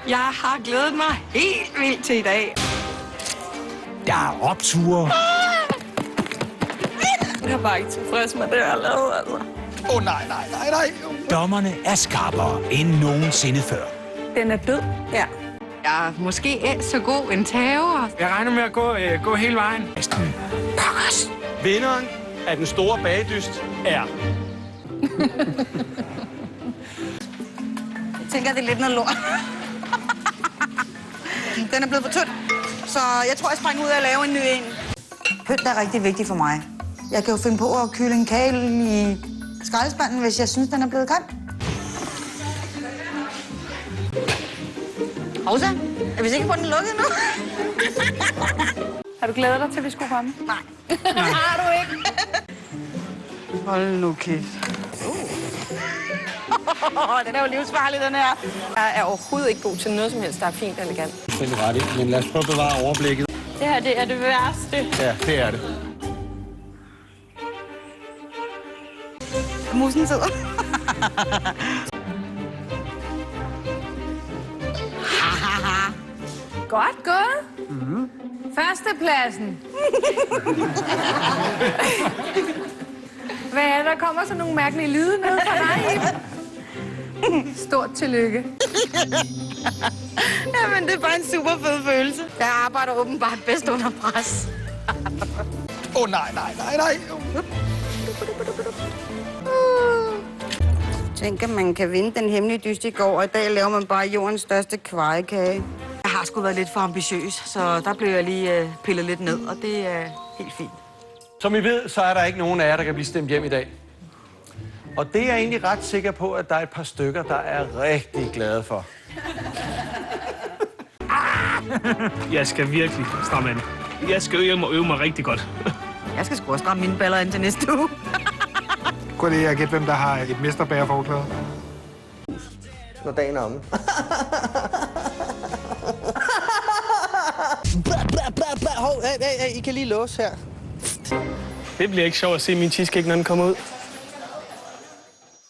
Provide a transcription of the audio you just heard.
Jeg har glædet mig helt vildt til i dag. Der er opture. Jeg er bare ikke tilfreds med det, jeg har lavet, altså. Nej. Dommerne er skarpere end nogensinde før. Den er død. Ja. Jeg er måske ikke så god en tager. Jeg regner med at gå hele vejen. Pokkers. Vinderen af den store bagdyst er... Jeg tænker, det er lidt noget lort. Den er blevet for tynd, så jeg tror, jeg springer ud og laver en ny en. Pynt er rigtig vigtigt for mig. Jeg kan jo finde på at kyle en kage i skraldespanden, hvis jeg synes, den er blevet kold. Hovsa, er vi sikre på, at den er lukket nu? Har du glædet dig til, at vi skulle komme? Nej. Har du ikke? Hold nu kæft. Den er jo livsfarlig, den her. Jeg er overhovedet ikke god til noget som helst, der er fint og elegant. Det er ret i, men lad os prøve at bevare overblikket. Det her, det er det værste. Ja, det er det. Musen sidder. Godt gået. Førstepladsen. Hvad er der? Kommer så nogle mærkelige lyde ned fra dig? Stort tillykke. Jamen, det er bare en super fed følelse. Jeg arbejder åbenbart bedst under pres. Nej. Tænk, at man kan vinde den hemmelige dyst i går, og i dag laver man bare jordens største kvejekage. Jeg har sgu været lidt for ambitiøs, så der blev jeg lige pillet lidt ned, og det er helt fint. Som I ved, så er der ikke nogen af jer, der kan blive stemt hjem i dag. Og det er jeg egentlig ret sikker på, at der er et par stykker, der er rigtig glade for. Jeg skal virkelig stramme an. Jeg skal øve mig rigtig godt. Jeg skal sgu også stramme mine baller ind til næste uge. Gå lige og gæt, hvem der har et mesterbærerforklæde. Når dagen er omme. Hov, hey, I kan lige låse her. Det bliver ikke sjovt at se min cheesecake, når den kommer ud.